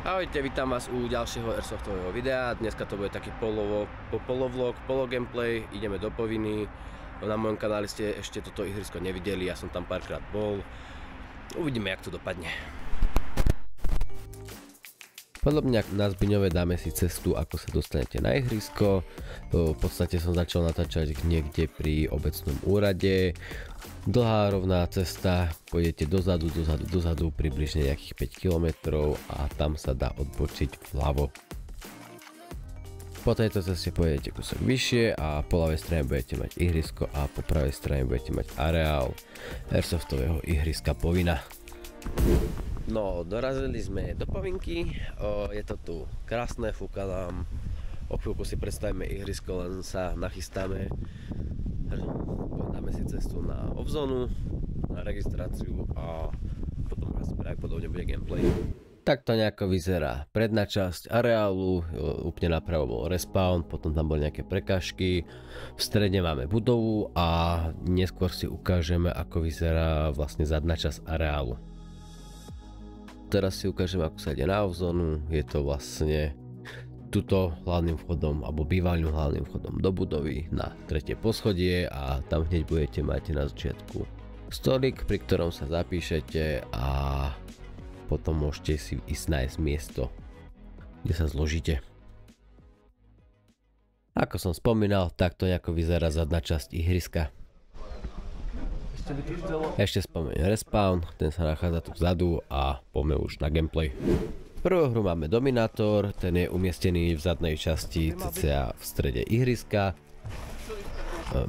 Ahojte, vítam vás u ďalšieho airsoftového videa. Dneska to bude taký polovlog, pologameplay. Ideme do Povinny. Na mojom kanáli ste ešte toto ihrisko nevideli, ja som tam párkrát bol. Uvidíme, jak to dopadne. Podobne ako na Zbyňove dáme si cestu, ako sa dostanete na ihrisko. V podstate som začal natáčať niekde pri obecnom úrade. Dlhá rovná cesta, pôjdete dozadu približne nejakých 5 km a tam sa dá odbočiť vľavo. Po tejto ceste pôjdete kúsok vyššie a po ľavej strane budete mať ihrisko a po pravej strane budete mať areál airsoftového ihriska Povinna. No, dorazili sme do Povinky, je to tu krásne, fúka nám, o chvíľku si predstavíme ihrisko, len sa nachystáme, dáme si cestu na off-zónu, na registráciu a potom asi pravdepodobne bude gameplay. Takto nejako vyzerá predná časť areálu, úplne napravo bol respawn, potom tam boli nejaké prekážky, v strede máme budovu a neskôr si ukážeme, ako vyzerá vlastne zadná časť areálu. Teraz si ukážem, ako sa ide na off-zónu. Je to vlastne tuto hlavným vchodom alebo bývalým hlavným vchodom do budovy na 3. poschodie a tam hneď budete mať na začiatku stolík, pri ktorom sa zapíšete a potom môžete si ísť nájsť miesto, kde sa zložíte. Ako som spomínal, takto nejako vyzerá zadná časť ihriska. Ešte spomeniem respawn, ten sa nachádza tu vzadu a poďme už na gameplay. Prvú hru máme Dominator, ten je umiestnený v zadnej časti, cca v strede ihriska.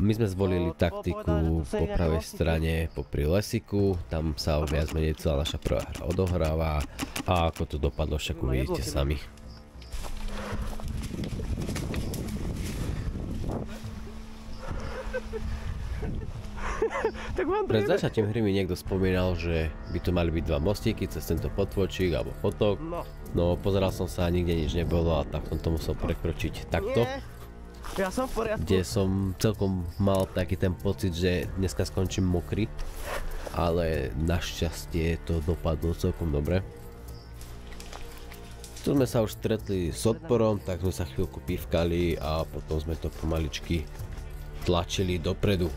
My sme zvolili taktiku po pravej strane popri lesiku, tam sa viac menej celá naša prvá hra odohráva a ako to dopadlo však uvidíte sami. Pred začatím hry mi niekto spomínal, že by to mali byť 2 mostíky cez tento potvočík alebo fotok. No pozeral som sa a nikde nič nebolo a tak som to musel prekročiť takto. Kde som celkom mal taký ten pocit, že dneska skončím mokrý. Ale našťastie to dopadlo celkom dobre. Tu sme sa už stretli s odporom, tak sme sa chvíľku pívkali a potom sme to pomaličky tlačili dopredu.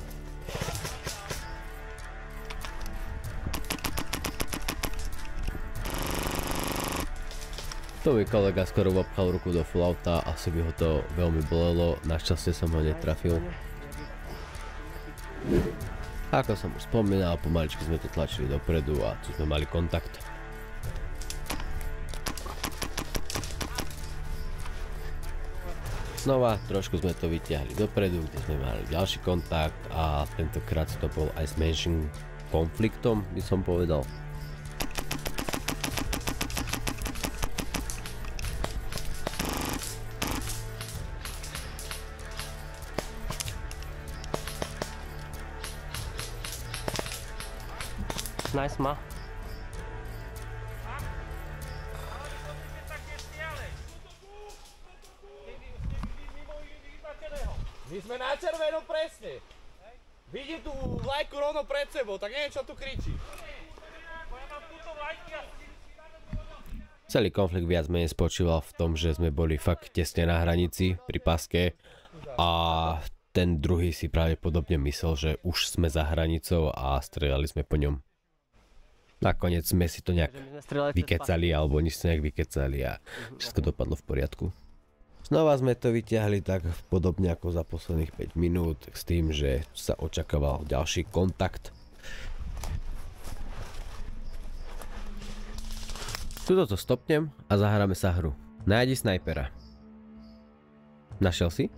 To mi kolega skoro obchal ruku do flauta, asi by ho to veľmi bolelo, našťastie som ho netrafil. Ako som už spomínal, pomaličky sme to tlačili dopredu a tu sme mali kontakt. Znova trošku sme to vytiahli dopredu, kde sme mali ďalší kontakt a tentokrát to bol aj s menším konfliktom, by som povedal. Nice, ma. My sme na červenom presne. Vidím tú vlajku rovno pred sebou, tak neviem, čo tu kričí. Celý konflikt viac menej spočíval v tom, že sme boli fakt tesne na hranici pri paske a ten druhý si pravdepodobne myslel, že už sme za hranicou a strieľali sme po ňom. Nakoniec sme si to nejak vykecali, alebo nič sa nejak vykecali a všetko dopadlo v poriadku. Znova sme to vyťahli tak podobne ako za posledných 5 minút s tým, že sa očakával ďalší kontakt. Tuto to stopnem a zahráme sa hru. Nájdi snajpera. Našiel si?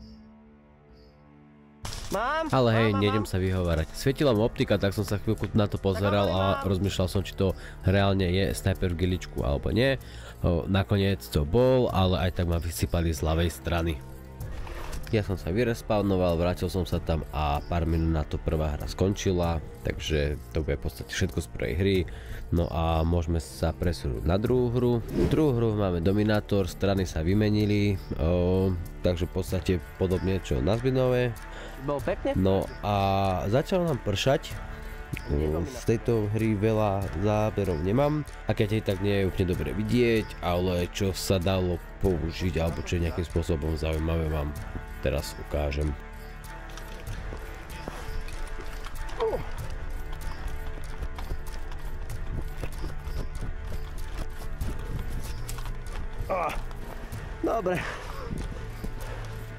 Ale hej, nejdem sa vyhovárať. Svietila mu optika, tak som sa chvíľku na to pozeral a rozmýšľal som, či to reálne je sniper v giličku alebo nie. Nakoniec to bol, ale aj tak ma vysypali z ľavej strany. Ja som sa vyrespawnoval, vrátil som sa tam a pár minút na to prvá hra skončila, takže to bude v podstate všetko z prvej hry. No a môžeme sa presunúť na druhú hru. Druhú hru máme Dominator, strany sa vymenili, takže v podstate podobne čo na Zbyňove. Bol pekne? No a začalo nám pršať, Z tejto hry veľa záberov nemám, a keď aj tak nie je úplne dobre vidieť, ale čo sa dalo použiť alebo čo je nejakým spôsobom zaujímavé, vám teraz ukážem. Dobre.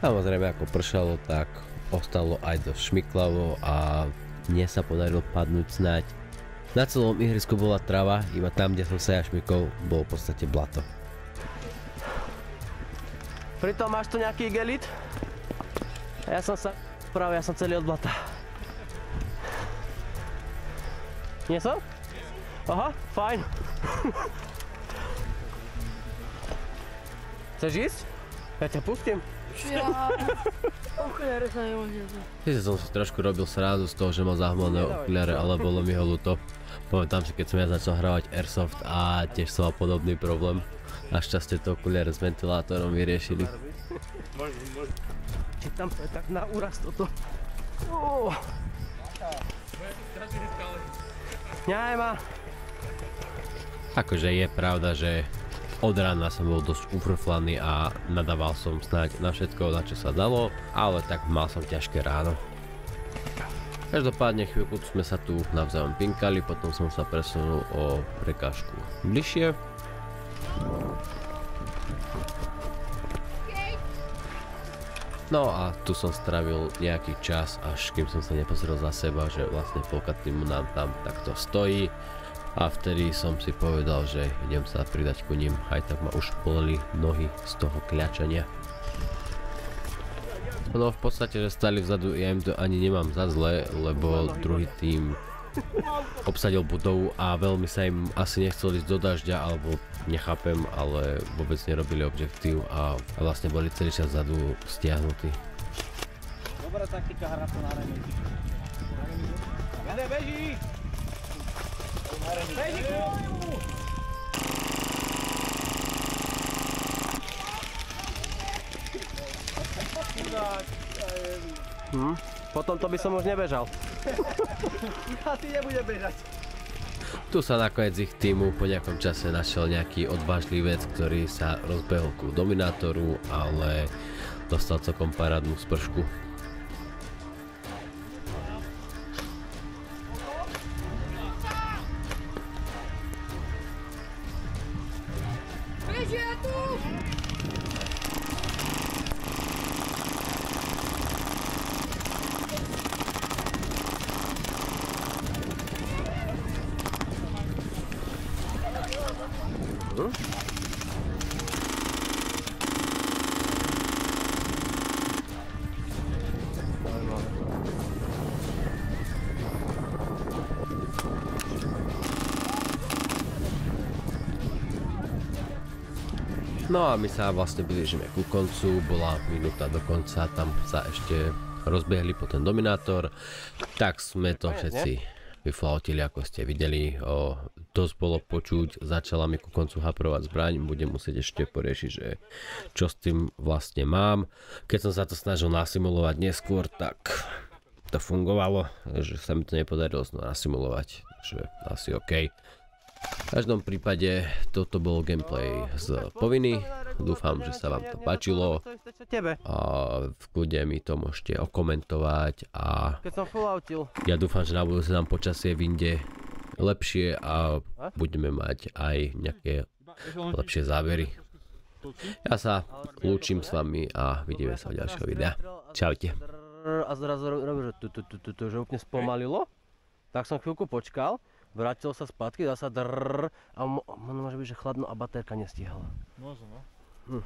Samozrejme, ako pršalo, tak ostalo aj dosť šmiklavo a mne sa podarilo padnúť snáď. Na celom ihrisku bola trava, iba tam, kde som sa ja šmykol, bolo v podstate blato. Pritom máš tu nejaký igelit? Ja som celý od blata. Nie som? Aha, fajn. Chceš ísť? Ja ťa pustím. Ja, okuliare sa nemôžem. Sice som si trošku robil srandu z toho, že mal zahmlené okuliare, ale bolo mi ho ľúto. Pamätám si, keď som ja začal hravať Airsoft a tiež som mal podobný problém. Našťastie to okuliare s ventilátorom vyriešili. Či tam to je tak na úraz toto. Ňaj ma. Akože je pravda, že od rána som bol dosť ufrflaný a nadával som snáď na všetko, na čo sa dalo, ale tak mal som ťažké ráno. Každopádne chvíľku sme sa tu navzájom pinkali, potom som sa presunul o prekážku bližšie. No a tu som strávil nejaký čas, až kým som sa nepozrel za seba, že vlastne polka týmu nám tam takto stojí. A vtedy som si povedal, že idem sa pridať ku ním, aj tak ma už boleli nohy z toho kľačania. No v podstate, že stali vzadu, ja im to ani nemám za zle, lebo druhý tým obsadil budovu a veľmi sa im asi nechcel ísť do dažďa, alebo nechápem, ale vôbec nerobili objektív a vlastne boli celý čas vzadu stiahnutí. Dobrá taktika hra to na remízi. Beží! Beží k boju! Potom to by som už nebežal. Ja ty nebude bežať. Tu sa nakoniec ich týmu po nejakom čase našiel nejaký odvážlivec, ktorý sa rozbehol ku dominátoru, ale dostal celkom parádnu spršku. Bežia tu! No a my sa vlastne blížime ku koncu, bola minúta do konca, tam sa ešte rozbehli po ten dominátor, tak sme to všetci vyflautili, ako ste videli. Dosť bolo počuť, začala mi ku koncu haprovať zbraň, budem musieť ešte poriešiť, že čo s tým vlastne mám. Keď som sa to snažil nasimulovať neskôr, tak to fungovalo, že sa mi to nepodarilo znova nasimulovať, že asi OK. V každom prípade toto bol gameplay z povinny, dúfam, že sa vám to páčilo a v kľude mi to môžete okomentovať a ja dúfam, že na budúce nám počasie vyjde lepšie a budeme mať aj nejaké lepšie zábery. Ja sa lúčim s vami a vidíme sa v ďalšieho videa. Čaute. A zrazu robí, že úplne spomalilo, tak som chvíľku počkal. Vrátil sa spátky, dá sa drrrr a možno môže byť, že chladno a batérka nestihala. Možno, no.